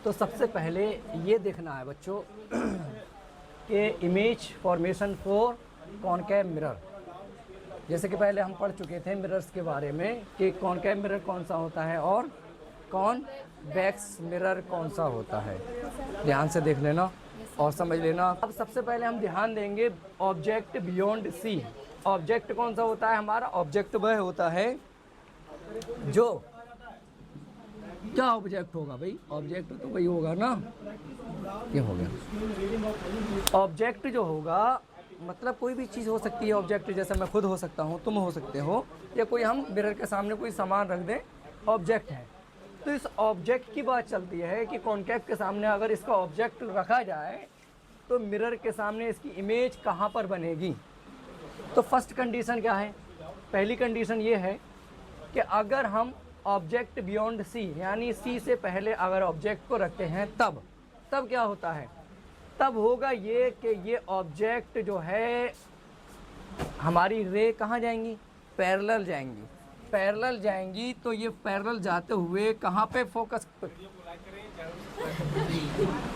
तो सबसे पहले ये देखना है बच्चों कि image formation for concave mirror. जैसे कि पहले हम पढ़ चुके थे मिरर्स के बारे में कि कॉनकेव मिरर कौन सा होता है और कॉन्वेक्स मिरर कौन सा होता है। ध्यान से देख लेना और समझ लेना। अब सबसे पहले हम ध्यान देंगे ऑब्जेक्ट बियॉन्ड सी। ऑब्जेक्ट कौन सा होता है हमारा? ऑब्जेक्ट वह होता है जो, क्या ऑब्जेक्ट होगा भाई? ऑब्जेक्ट तो वही होगा ना, ये हो गया। ऑब्जेक्ट जो होगा मतलब कोई भी चीज़ हो सकती है ऑब्जेक्ट, जैसे मैं खुद हो सकता हूँ, तुम हो सकते हो, या कोई हम मिरर के सामने कोई सामान रख दें, ऑब्जेक्ट है। तो इस ऑब्जेक्ट की बात चलती है कि कॉनकेव के सामने अगर इसका ऑब्जेक्ट रखा जाए तो मिरर के सामने इसकी इमेज कहाँ पर बनेगी। तो फर्स्ट कंडीशन क्या है? पहली कंडीशन ये है कि अगर हम ऑब्जेक्ट बियॉन्ड सी, यानी सी से पहले अगर ऑब्जेक्ट को रखते हैं तब क्या होता है? तब होगा ये कि ये ऑब्जेक्ट जो है हमारी रे कहाँ जाएंगी? पैरेलल जाएंगी। पैरेलल जाएंगी तो ये पैरेलल जाते हुए कहाँ पे फोकस,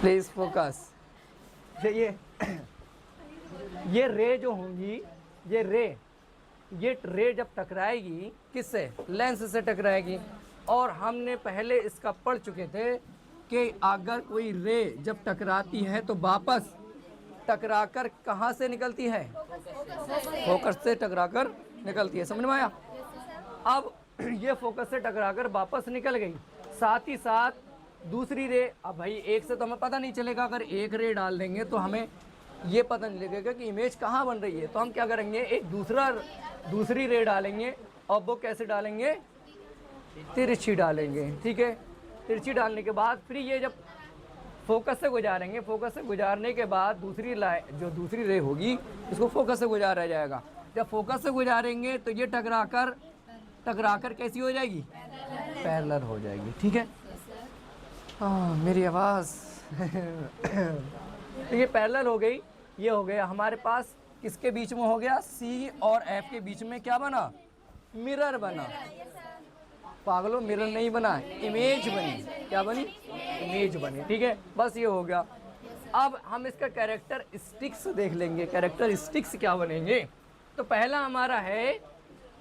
प्लीज फोकस। ये रे जो होंगी, ये रे जब टकराएगी किससे? लेंस से टकराएगी। और हमने पहले इसका पढ़ चुके थे कि अगर कोई रे जब टकराती है तो वापस टकराकर कहाँ से निकलती है? फोकस से टकराकर निकलती है। समझ में आया? अब ये फोकस से टकराकर वापस निकल गई, साथ ही साथ दूसरी रे। अब भाई एक से तो हमें पता नहीं चलेगा, अगर एक रे डाल देंगे तो हमें ये पता नहीं लगेगा कि इमेज कहाँ बन रही है। तो हम क्या करेंगे, एक दूसरी रे डालेंगे। और वो कैसे डालेंगे? तिरछी डालेंगे। ठीक है, तिरछी डालने के बाद फिर ये जब फोकस से गुजारेंगे, फोकस से गुजारने के बाद दूसरी लाइन जो दूसरी रे होगी इसको फोकस से गुजारा जाएगा। जब फोकस से गुजारेंगे तो ये टकराकर कैसी हो जाएगी? पैरेलल हो जाएगी। ठीक है, हाँ मेरी आवाज़ तो ये पैरेलल हो गई। ये हो गया हमारे पास, किसके बीच में हो गया? सी और एफ के बीच में क्या बना? मिरर बना। पागलों, मिरर नहीं बना, इमेज बनी। क्या बनी? इमेज बनी। ठीक है, बस ये हो गया। अब हम इसका कैरेक्टरिस्टिक्स देख लेंगे। कैरेक्टरिस्टिक्स क्या बनेंगे? तो पहला हमारा है,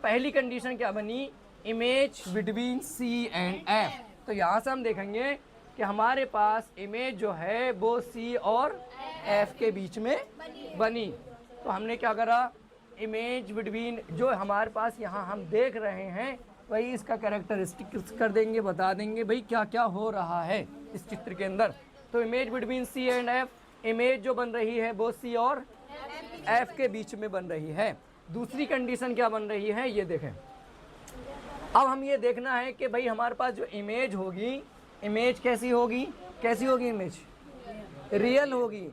पहली कंडीशन क्या बनी? Image between C and F. तो यहाँ से हम देखेंगे कि हमारे पास इमेज जो है वो सी और एफ के बीच में बनी। तो हमने क्या करा? इमेज बिटवीन जो हमारे पास यहाँ हम देख रहे हैं वही इसका कैरेक्टरिस्टिक्स कर देंगे, बता देंगे भाई क्या क्या हो रहा है इस चित्र के अंदर। तो image between C and F, image जो बन रही है वो सी और एफ के बीच में बन रही है। दूसरी कंडीशन क्या बन रही है ये देखें। अब हम ये देखना है कि भाई हमारे पास जो इमेज होगी, इमेज कैसी होगी? कैसी होगी इमेज? रियल होगी।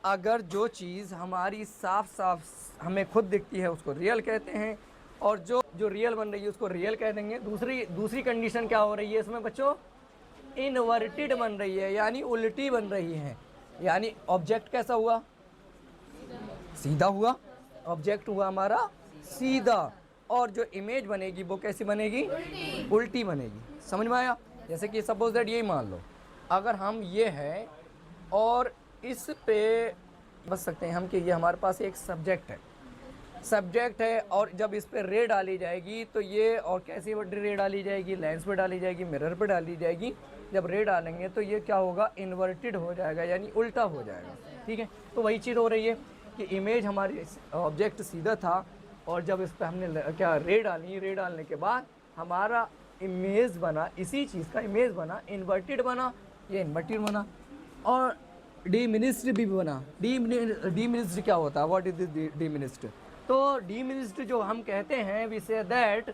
अगर जो चीज़ हमारी साफ साफ हमें खुद दिखती है उसको रियल कहते हैं, और जो रियल बन रही है उसको रियल कह देंगे। दूसरी कंडीशन क्या हो रही है इसमें बच्चों? इनवर्टेड बन रही है, यानी उल्टी बन रही है। यानी ऑब्जेक्ट कैसा हुआ? सीधा हुआ। ऑब्जेक्ट हुआ हमारा सीधा, और जो इमेज बनेगी वो कैसी बनेगी? उल्टी बनेगी। समझ में आया? जैसे कि सपोज दैट यही मान लो, अगर हम ये है और इस पे बच सकते हैं हम कि ये हमारे पास एक सब्जेक्ट है और जब इस पे रे डाली जाएगी तो ये, और कैसी रे डाली जाएगी? लेंस पे डाली जाएगी, मिरर पे डाली जाएगी। जब रे डालेंगे तो ये क्या होगा? इन्वर्टेड हो जाएगा, यानी उल्टा हो जाएगा। ठीक है, तो वही चीज़ हो रही है कि इमेज हमारी ऑब्जेक्ट सीधा था और जब इस पर हमने क्या रे डाली, रे डालने के बाद हमारा इमेज बना, इसी चीज़ का इमेज बना, इन्वर्टेड बना, ये इन्वर्टेड बना। और डिमिनिस्ड भी बना। डिमिनिस्ड क्या होता है? What is diminished? तो डिमिनिस्ड जो हम कहते हैं, वी से दैट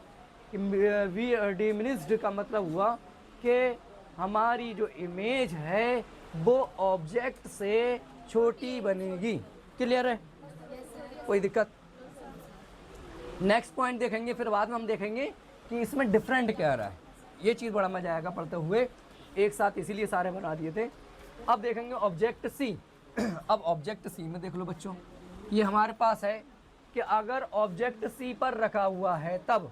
डिमिनिस्ड का मतलब हुआ कि हमारी जो इमेज है वो ऑब्जेक्ट से छोटी बनेगी। क्लियर है? कोई दिक्कत? नेक्स्ट पॉइंट देखेंगे, फिर बाद में हम देखेंगे कि इसमें डिफरेंट क्या रहा है। ये चीज़ बड़ा मजा आएगा पढ़ते हुए, एक साथ इसीलिए सारे बना दिए थे। अब देखेंगे ऑब्जेक्ट सी। अब ऑब्जेक्ट सी में देख लो बच्चों, ये हमारे पास है कि अगर ऑब्जेक्ट सी पर रखा हुआ है तब,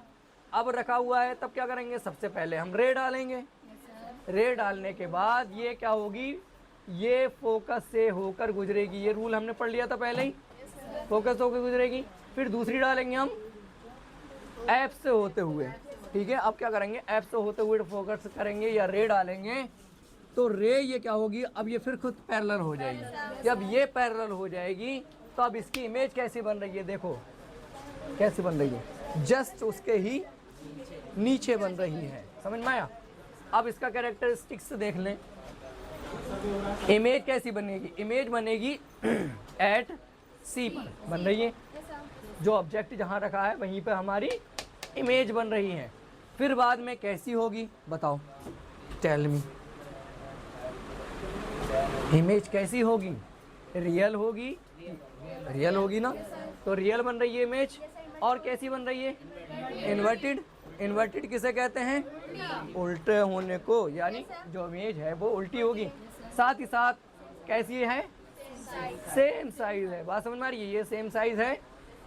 अब रखा हुआ है तब क्या करेंगे? सबसे पहले हम रे डालेंगे। रे डालने के बाद ये क्या होगी, ये फोकस से होकर गुजरेगी। ये रूल हमने पढ़ लिया था पहले ही, फोकस होकर गुजरेगी। फिर दूसरी डालेंगे हम एफ से होते हुए, ठीक है। अब क्या करेंगे, एफ से होते हुए फोकस करेंगे या रे डालेंगे, तो रे ये क्या होगी, अब ये फिर खुद पैरेलल हो जाएगी। जब ये पैरेलल हो जाएगी तो अब इसकी इमेज कैसी बन रही है, देखो कैसी बन रही है, जस्ट उसके ही नीचे बन रही है। समझ में आया। अब इसका कैरेक्टरिस्टिक्स देख लें, इमेज कैसी बनेगी, इमेज बनेगी एट सी पर बन रही है, जो ऑब्जेक्ट जहाँ रखा है वहीं पर हमारी इमेज बन रही है। फिर बाद में कैसी होगी बताओ, टेल मी, इमेज कैसी होगी, रियल होगी, रियल होगी ना, तो रियल बन रही है इमेज। और कैसी बन रही है, इन्वर्टेड। इन्वर्टेड किसे कहते हैं, उल्टे होने को, यानी जो इमेज है वो उल्टी होगी। साथ ही साथ कैसी है, सेम साइज है। बात समझ में आ रही है, ये सेम साइज है,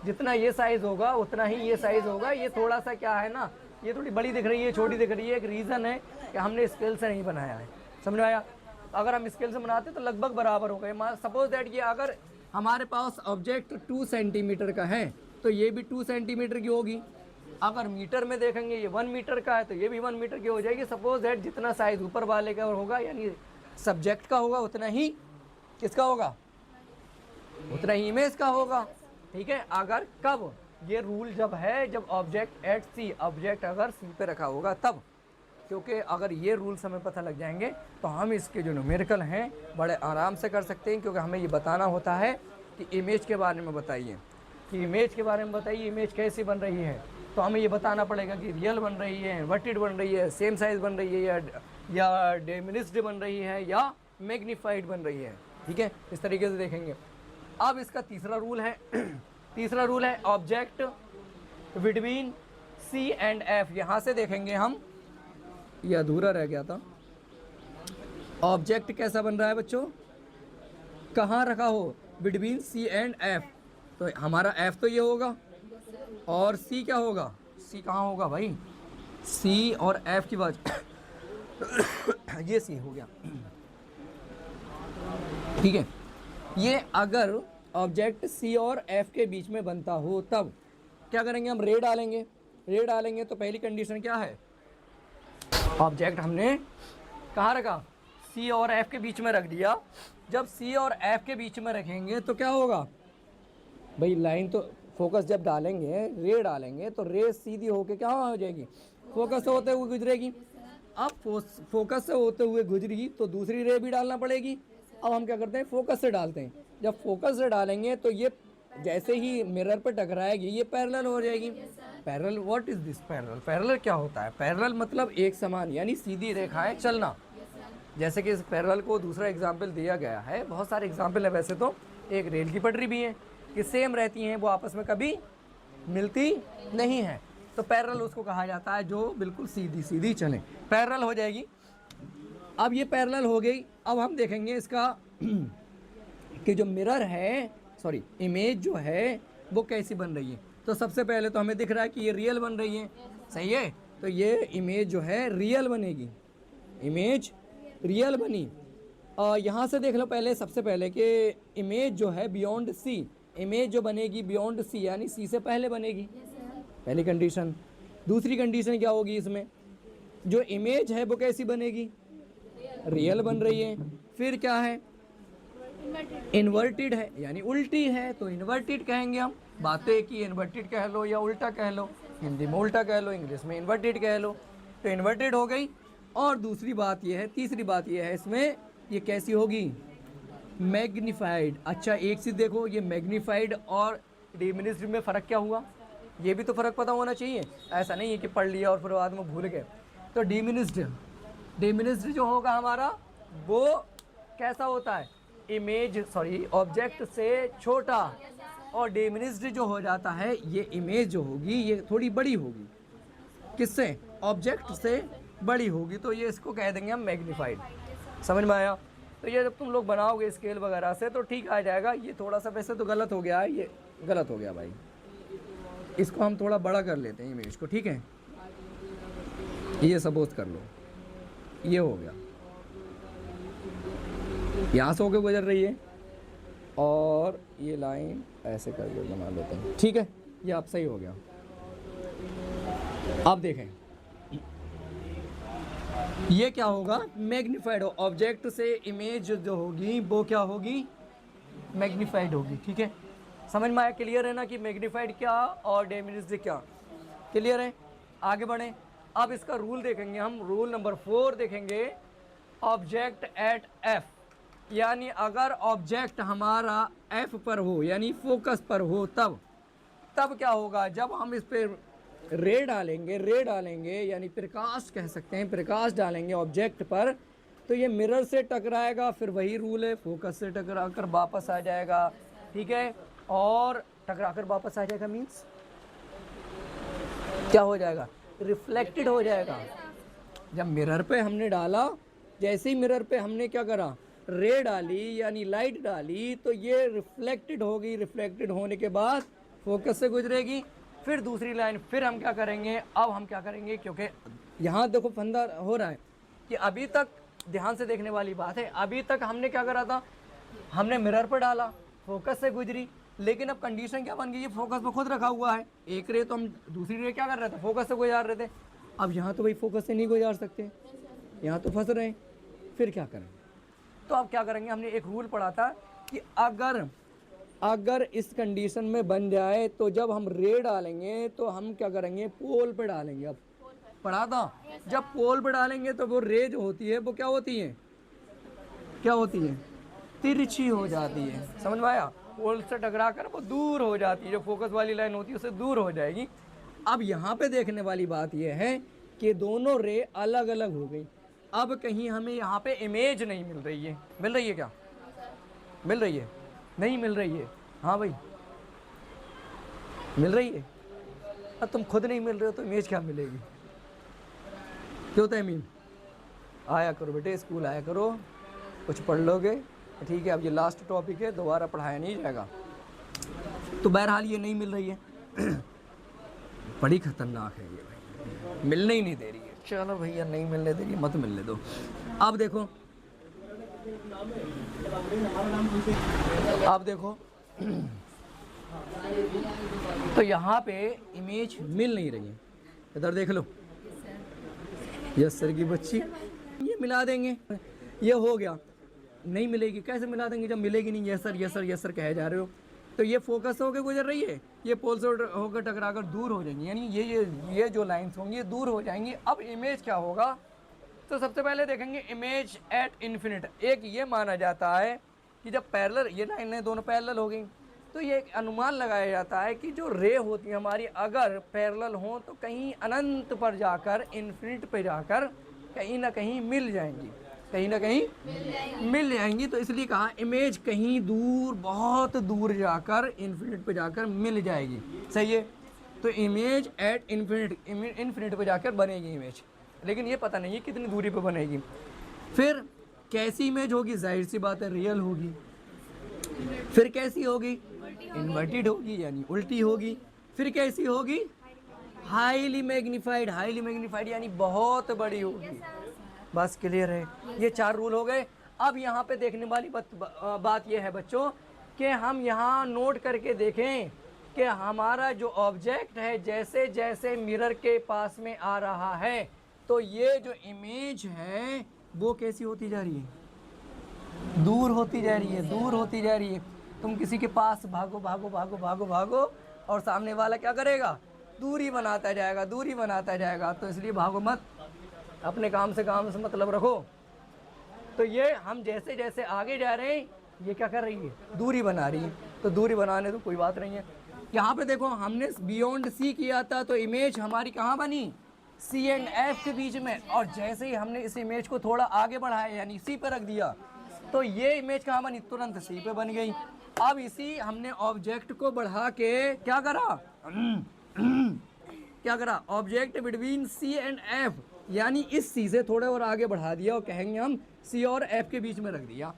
जितना ये साइज होगा उतना ही ये साइज होगा। ये थोड़ा सा क्या है ना, ये थोड़ी बड़ी दिख रही है, छोटी दिख रही है, एक रीज़न है कि हमने स्केल से नहीं बनाया है। समझ में आया। अगर हम स्केल से बनाते तो लगभग बराबर हो गए। सपोज दैट ये अगर हमारे पास ऑब्जेक्ट 2 सेंटीमीटर का है तो ये भी 2 सेंटीमीटर की होगी। अगर मीटर में देखेंगे ये 1 मीटर का है तो ये भी 1 मीटर की हो जाएगी। सपोज दैट जितना साइज ऊपर वाले का होगा, यानी सब्जेक्ट का होगा, उतना ही किसका होगा, उतना ही इमेज का होगा। ठीक है। अगर कब, ये रूल जब है जब ऑब्जेक्ट एट सी, ऑब्जेक्ट अगर सी पे रखा होगा तब, क्योंकि अगर ये रूल्स हमें पता लग जाएंगे तो हम इसके जो न्यूमेरिकल हैं बड़े आराम से कर सकते हैं। क्योंकि हमें ये बताना होता है कि इमेज के बारे में बताइए, कि इमेज के बारे में बताइए, इमेज कैसी बन रही है। तो हमें ये बताना पड़ेगा कि रियल बन रही है, इन्वर्टेड बन रही है, सेम साइज बन रही है, या डिमिनिश्ड बन रही है, या मैग्नीफाइड बन रही है। ठीक है, इस तरीके से देखेंगे। अब इसका तीसरा रूल है तीसरा रूल है object between C and F. यहाँ से देखेंगे हम, ये अधूरा रह गया था। ऑब्जेक्ट कैसा बन रहा है बच्चों, कहाँ रखा हो, बिटवीन सी एंड एफ। तो हमारा एफ तो ये होगा, और सी क्या होगा, सी कहाँ होगा भाई, सी और एफ की बात ये सी हो गया। ठीक है। ये अगर ऑब्जेक्ट सी और एफ के बीच में बनता हो तब क्या करेंगे, हम रे डालेंगे। रे डालेंगे तो पहली कंडीशन क्या है, ऑब्जेक्ट हमने कहाँ रखा, सी और एफ के बीच में रख दिया। जब सी और एफ के बीच में रखेंगे तो क्या होगा भाई, लाइन तो फोकस जब डालेंगे, रे डालेंगे तो रे सीधी होके क्या हो जाएगी, फोकस से होते हुए गुजरेगी। अब फोकस से होते हुए गुजरी तो दूसरी रे भी डालना पड़ेगी। अब हम क्या करते हैं, फोकस से डालते हैं। जब फोकस से डालेंगे तो ये जैसे ही मिरर पर टकराएगी ये पैरेलल हो जाएगी। Parallel, what is this parallel, parallel क्या होता है, पैरेलल मतलब एक समान, यानी सीधी रेखाएं चलना। जैसे कि इस पैरेलल को दूसरा एग्जाम्पल दिया गया है, बहुत सारे एग्जाम्पल है वैसे तो, एक रेल की पटरी भी है कि सेम रहती हैं, वो आपस में कभी मिलती नहीं है। तो पैरेलल उसको कहा जाता है जो बिल्कुल सीधी सीधी चले, पैरेलल हो जाएगी। अब ये पैरेलल हो गई। अब हम देखेंगे इसका कि जो मिरर है, सॉरी इमेज जो है वो कैसी बन रही है। तो सबसे पहले तो हमें दिख रहा है कि ये रियल बन रही है, सही है। तो ये इमेज जो है रियल बनेगी, इमेज रियल बनी। और यहाँ से देख लो पहले, सबसे पहले कि इमेज जो है बियॉन्ड सी, इमेज जो बनेगी बियॉन्ड सी यानी सी से पहले बनेगी, पहली कंडीशन। दूसरी कंडीशन क्या होगी इसमें, जो इमेज है वो कैसी बनेगी, रियल बन रही है। फिर क्या है, इन्वर्टेड है यानी उल्टी है, तो इन्वर्टेड कहेंगे हम। बातें कि इन्वर्टेड कह लो या उल्टा कह लो, हिंदी में उल्टा कह लो, इंग्लिश में इन्वर्टेड कह लो, तो इन्वर्टेड हो गई। और दूसरी बात यह है, तीसरी बात यह है इसमें, ये कैसी होगी, मैग्नीफाइड। अच्छा एक चीज़ देखो, ये मैग्नीफाइड और डिमिनिश्ड में फ़र्क क्या हुआ, ये भी तो फ़र्क पता होना चाहिए। ऐसा नहीं है कि पढ़ लिया और फिर बाद में भूल गए। तो डिमिनिश्ड जो होगा हमारा वो कैसा होता है, इमेज सॉरी ऑब्जेक्ट से छोटा, और डिमिनिश्ड जो हो जाता है ये इमेज जो होगी ये थोड़ी बड़ी होगी, किससे, ऑब्जेक्ट से बड़ी होगी। तो ये इसको कह देंगे हम मैग्नीफाइड। समझ में आया। तो ये जब तुम लोग बनाओगे स्केल वगैरह से तो ठीक आ जाएगा। ये थोड़ा सा वैसे तो गलत हो गया है, ये गलत हो गया भाई, इसको हम थोड़ा बड़ा कर लेते हैं इमेज को, ठीक है। ये सपोज कर लो ये हो गया, यहाँ से होके गुजर रही है और ये लाइन ऐसे करके बना लेते हैं, ठीक है, ये अब सही हो गया। अब देखें ये क्या होगा, मैग्नीफाइड ऑब्जेक्ट से इमेज जो होगी वो क्या होगी, मैग्नीफाइड होगी, ठीक है। समझ में आया, क्लियर है ना कि मैग्नीफाइड क्या और डिमिनिश्ड क्या, क्लियर है। आगे बढ़ें, अब इसका रूल देखेंगे हम, रूल नंबर 4 देखेंगे, ऑब्जेक्ट एट एफ, यानी अगर ऑब्जेक्ट हमारा एफ पर हो यानी फोकस पर हो तब क्या होगा, जब हम इस पर रे डालेंगे यानी प्रकाश कह सकते हैं, प्रकाश डालेंगे ऑब्जेक्ट पर तो ये मिरर से टकराएगा, फिर वही रूल है, फोकस से टकरा कर वापस आ जाएगा, ठीक है, और टकरा कर वापस आ जाएगा मीन्स क्या हो जाएगा, रिफ्लेक्टेड हो जाएगा। जब मिरर पे हमने डाला, जैसे ही मिरर पे हमने क्या करा, रे डाली यानी लाइट डाली, तो ये रिफ्लेक्टेड होगी, रिफ्लेक्टेड होने के बाद फोकस से गुजरेगी, फिर दूसरी लाइन, फिर हम क्या करेंगे, अब हम क्या करेंगे, क्योंकि यहाँ देखो फंदा हो रहा है कि अभी तक ध्यान से देखने वाली बात है, अभी तक हमने क्या करा था, हमने मिरर पर डाला, फोकस से गुजरी, लेकिन अब कंडीशन क्या बन गई, ये फोकस पर खुद रखा हुआ है, एक रे तो हम दूसरी रे क्या कर रहे थे, फोकस से गुजार रहे थे, अब यहाँ तो भाई फोकस से नहीं गुजार सकते, यहाँ तो फंस रहे हैं, फिर क्या करें, तो अब क्या करेंगे, हमने एक रूल पढ़ा था कि अगर इस कंडीशन में बन जाए तो जब हम रे डालेंगे तो हम क्या करेंगे, पोल पे डालेंगे। अब पढ़ा था, जब पोल पे डालेंगे तो वो रे जो होती है वो क्या होती है, तिरछी हो जाती है, समझ में आया, पोल से टकरा कर वो दूर हो जाती है, जो फोकस वाली लाइन होती है उससे दूर हो जाएगी। अब यहाँ पे देखने वाली बात यह है कि दोनों रे अलग अलग हो गई, अब कहीं हमें यहाँ पे इमेज नहीं मिल रही है, मिल रही है क्या, मिल रही है, नहीं मिल रही है, हाँ भाई मिल रही है, अब तुम खुद नहीं मिल रहे हो तो इमेज क्या मिलेगी, क्यों तमीम, आया करो बेटे, स्कूल आया करो, कुछ पढ़ लोगे, ठीक है। अब ये लास्ट टॉपिक है, दोबारा पढ़ाया नहीं जाएगा, तो बहरहाल ये नहीं मिल रही है बड़ी खतरनाक है ये भाई, मिलने ही नहीं दे रही है, चलो भैया नहीं मिलने दे रही, मत मिलने दो। अब देखो तो यहाँ पे इमेज मिल नहीं रही है, इधर देख लो, यस सर की बच्ची, ये मिला देंगे, ये हो गया, नहीं मिलेगी, कैसे मिला देंगे जब मिलेगी नहीं, यस सर कहे जा रहे हो, तो ये फोकस होकर गुजर रही है, ये पोल से होकर टकराकर दूर हो जाएंगी, यानी ये जो लाइंस होंगी ये दूर हो जाएंगी। अब इमेज क्या होगा, तो सबसे पहले देखेंगे इमेज एट इन्फिनिट। एक ये माना जाता है कि जब पैरेलल ये लाइनें दोनों पैरेलल हो गई तो ये एक अनुमान लगाया जाता है कि जो रे होती है हमारी अगर पैरेलल हो तो कहीं अनंत पर जाकर, इन्फिनिट पे जाकर कहीं ना कहीं मिल जाएंगी, कहीं ना कहीं मिल जाएंगी, तो इसलिए कहा इमेज कहीं दूर, बहुत दूर जाकर, इन्फिनिट पे जाकर मिल जाएगी, सही है। तो इमेज एट इन्फिनिट पे जाकर बनेगी इमेज, लेकिन ये पता नहीं है कितनी दूरी पे बनेगी। फिर कैसी इमेज होगी, जाहिर सी बात है रियल होगी। फिर कैसी होगी, इन्वर्टेड होगी यानी उल्टी होगी। फिर कैसी होगी, हाईली मैग्नीफाइड यानी बहुत बड़ी होगी। बस क्लियर है, ये 4 रूल हो गए। अब यहाँ पे देखने वाली बात यह है बच्चों कि हम यहाँ नोट करके देखें कि हमारा जो ऑब्जेक्ट है जैसे जैसे मिरर के पास में आ रहा है तो ये जो इमेज है वो कैसी होती जा रही है, दूर होती जा रही है। तुम किसी के पास भागो और सामने वाला क्या करेगा, दूरी बनाता जाएगा। तो इसलिए भागो मत, अपने काम से मतलब रखो। तो ये हम जैसे जैसे आगे जा रहे हैं ये क्या कर रही है, दूरी बना रही है। तो दूरी बनाने तो कोई बात नहीं है। यहाँ पे देखो हमने बियॉन्ड सी किया था तो इमेज हमारी कहाँ बनी, सी एंड एफ के बीच में। और जैसे ही हमने इस इमेज को थोड़ा आगे बढ़ाया यानी सी पे रख दिया तो ये इमेज कहाँ बनी, तुरंत सी पे बन गई। अब इसी हमने ऑब्जेक्ट को बढ़ा के क्या करा object between C and F यानी इस सी से थोड़े और आगे बढ़ा दिया और कहेंगे हम सी और एफ के बीच में रख दिया।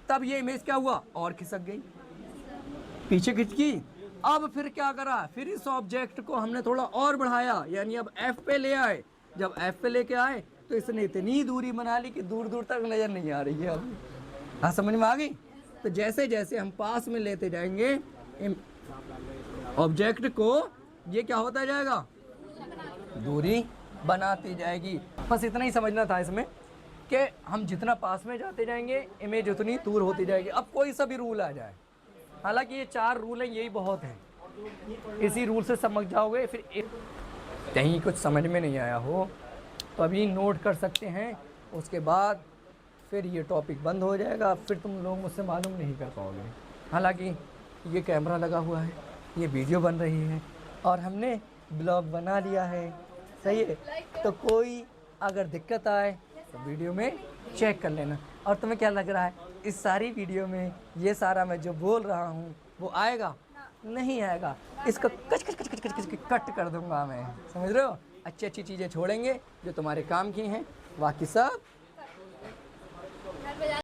तब ये इमेज क्या हुआ, और खिसक गई, पीछे खिसकी। अब फिर क्या करा, फिर इस ऑब्जेक्ट को हमने थोड़ा और बढ़ाया यानी अब एफ पे ले आए। जब एफ पे लेके आए तो इसने इतनी दूरी बना ली कि दूर दूर तक नज़र नहीं आ रही है अभी। हाँ, समझ में आ गई। तो जैसे जैसे हम पास में लेते जाएंगे ऑब्जेक्ट को, ये क्या होता जाएगा, दूरी बनाती जाएगी। बस इतना ही समझना था इसमें कि हम जितना पास में जाते जाएंगे इमेज उतनी दूर होती जाएगी। अब कोई सा भी रूल आ जाए, हालांकि ये 4 रूल हैं, यही बहुत हैं, इसी रूल से समझ जाओगे। फिर कहीं कुछ समझ में नहीं आया हो तो अभी नोट कर सकते हैं, उसके बाद फिर ये टॉपिक बंद हो जाएगा, फिर तुम लोग मुझसे मालूम नहीं कर पाओगे। हालांकि ये कैमरा लगा हुआ है, ये वीडियो बन रही है और हमने ब्लॉग बना लिया है, सही है। तो कोई अगर दिक्कत आए तो वीडियो में चेक कर लेना। और तुम्हें क्या लग रहा है, इस सारी वीडियो में ये सारा मैं जो बोल रहा हूँ वो आएगा? नहीं आएगा। इसको कच कच कच कच कच कच कट कर दूंगा मैं, समझ रहे हो। अच्छी अच्छी चीज़ें छोड़ेंगे जो तुम्हारे काम की हैं, बाकी सब